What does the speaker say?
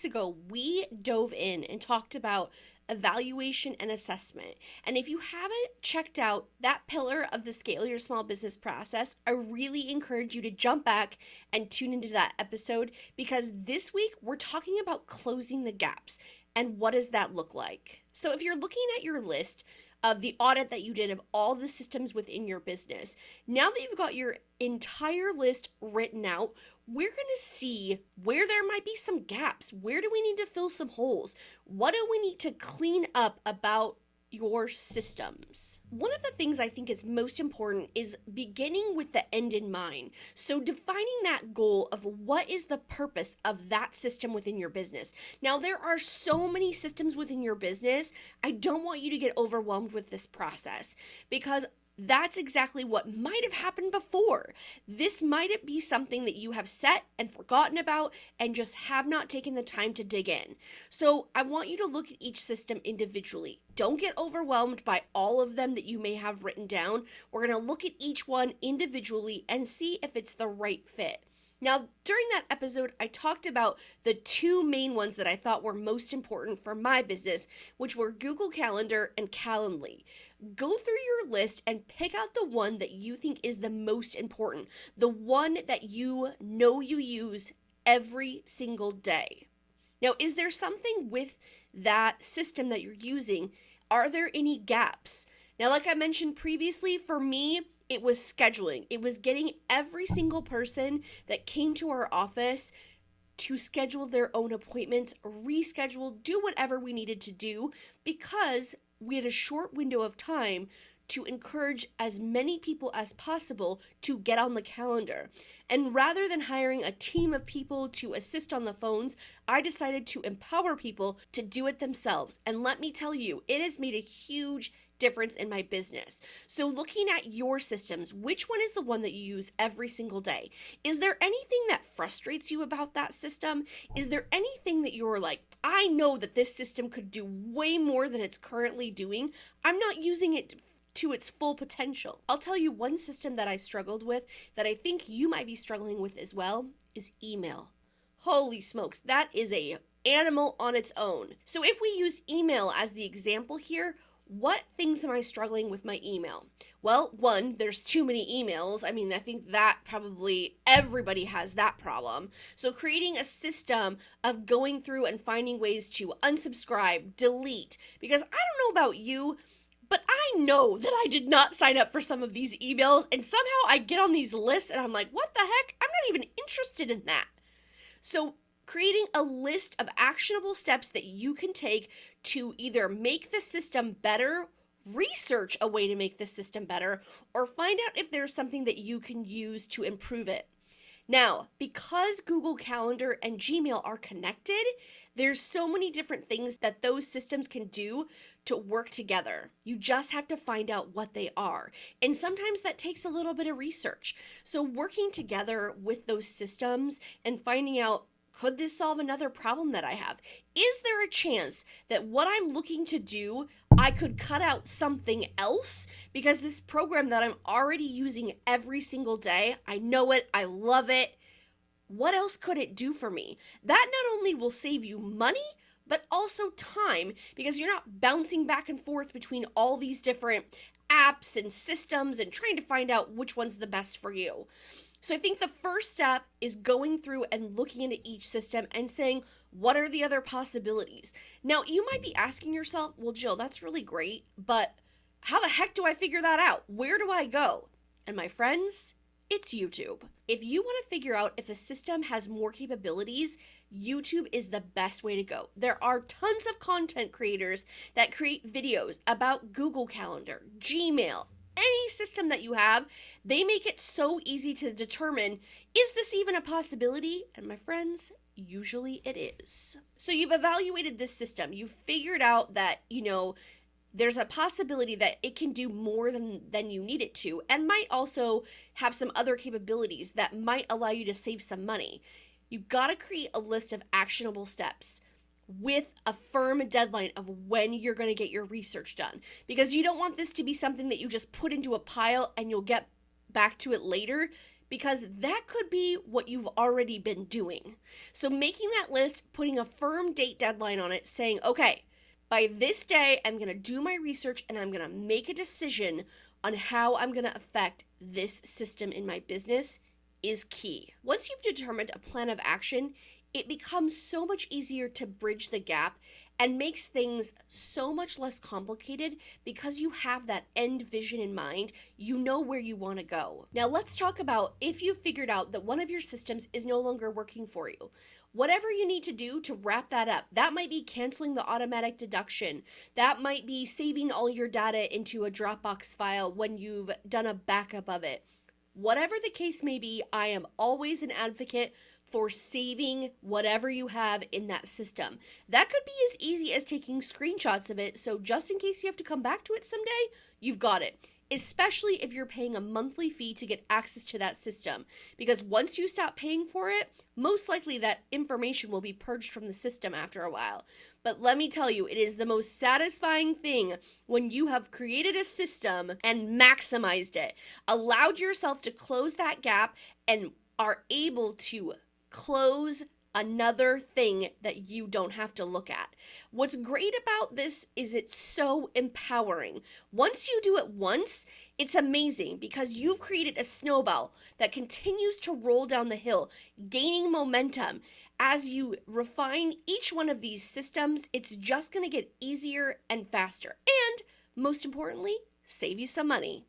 ago, we dove in and talked about evaluation and assessment. And if you haven't checked out that pillar of the Scale Your Small Business process, I really encourage you to jump back and tune into that episode, because this week we're talking about closing the gaps. And what does that look like? So if you're looking at your list of the audit that you did of all the systems within your business, now that you've got your entire list written out, we're going to see where there might be some gaps. Where do we need to fill some holes? What do we need to clean up about your systems? One of the things I think is most important is beginning with the end in mind. So defining that goal of what is the purpose of that system within your business. Now, there are so many systems within your business. I don't want you to get overwhelmed with this process, because that's exactly what might have happened before. This might be something that you have set and forgotten about and just have not taken the time to dig in. So I want you to look at each system individually. Don't get overwhelmed by all of them that you may have written down. We're going to look at each one individually and see if it's the right fit. Now, during that episode, I talked about the two main ones that I thought were most important for my business, which were Google Calendar and Calendly. Go through your list and pick out the one that you think is the most important, the one that you know you use every single day. Now, is there something with that system that you're using? Are there any gaps? Now, like I mentioned previously, for me, it was scheduling. It was getting every single person that came to our office to schedule their own appointments, reschedule, do whatever we needed to do, because we had a short window of time to encourage as many people as possible to get on the calendar. And rather than hiring a team of people to assist on the phones, I decided to empower people to do it themselves. And let me tell you, it has made a huge difference in my business. So looking at your systems, which one is the one that you use every single day? Is there anything that frustrates you about that system? Is there anything that you're like, I know that this system could do way more than it's currently doing. I'm not using it to its full potential. I'll tell you one system that I struggled with that I think you might be struggling with as well is email. Holy smokes, that is a animal on its own. So if we use email as the example here, what things am I struggling with my email? Well, one, there's too many emails. I mean, I think that probably everybody has that problem. So creating a system of going through and finding ways to unsubscribe, delete, because I don't know about you, but I know that I did not sign up for some of these emails, and somehow I get on these lists and I'm like, what the heck? I'm not even interested in that. So creating a list of actionable steps that you can take to either make the system better, research a way to make the system better, or find out if there's something that you can use to improve it. Now, because Google Calendar and Gmail are connected, there's so many different things that those systems can do to work together. You just have to find out what they are. And sometimes that takes a little bit of research. So working together with those systems and finding out, could this solve another problem that I have? Is there a chance that what I'm looking to do, I could cut out something else? Because this program that I'm already using every single day, I know it, I love it. What else could it do for me? That not only will save you money, but also time, because you're not bouncing back and forth between all these different apps and systems and trying to find out which one's the best for you. So I think the first step is going through and looking into each system and saying, what are the other possibilities? Now, you might be asking yourself, well, Jill, that's really great, but how the heck do I figure that out? Where do I go? And my friends, it's YouTube. If you want to figure out if a system has more capabilities, YouTube is the best way to go. There are tons of content creators that create videos about Google Calendar, Gmail, any system that you have. They make it so easy to determine, is this even a possibility? And my friends, usually it is. So you've evaluated this system. You've figured out that, there's a possibility that it can do more than you need it to, and might also have some other capabilities that might allow you to save some money. You've got to create a list of actionable steps with a firm deadline of when you're going to get your research done, because you don't want this to be something that you just put into a pile and you'll get back to it later, because that could be what you've already been doing. So making that list, putting a firm date deadline on it, saying, okay, by this day, I'm going to do my research and I'm going to make a decision on how I'm going to affect this system in my business is key. Once you've determined a plan of action, it becomes so much easier to bridge the gap and makes things so much less complicated because you have that end vision in mind. You know where you want to go. Now, let's talk about if you've figured out that one of your systems is no longer working for you. Whatever you need to do to wrap that up, that might be canceling the automatic deduction. That might be saving all your data into a Dropbox file when you've done a backup of it. Whatever the case may be, I am always an advocate for saving whatever you have in that system. That could be as easy as taking screenshots of it, so just in case you have to come back to it someday, you've got it. Especially if you're paying a monthly fee to get access to that system. Because once you stop paying for it, most likely that information will be purged from the system after a while. But let me tell you, it is the most satisfying thing when you have created a system and maximized it, allowed yourself to close that gap, and are able to close another thing that you don't have to look at. What's great about this is it's so empowering. Once you do it once, it's amazing because you've created a snowball that continues to roll down the hill, gaining momentum. As you refine each one of these systems, it's just going to get easier and faster. And most importantly, save you some money.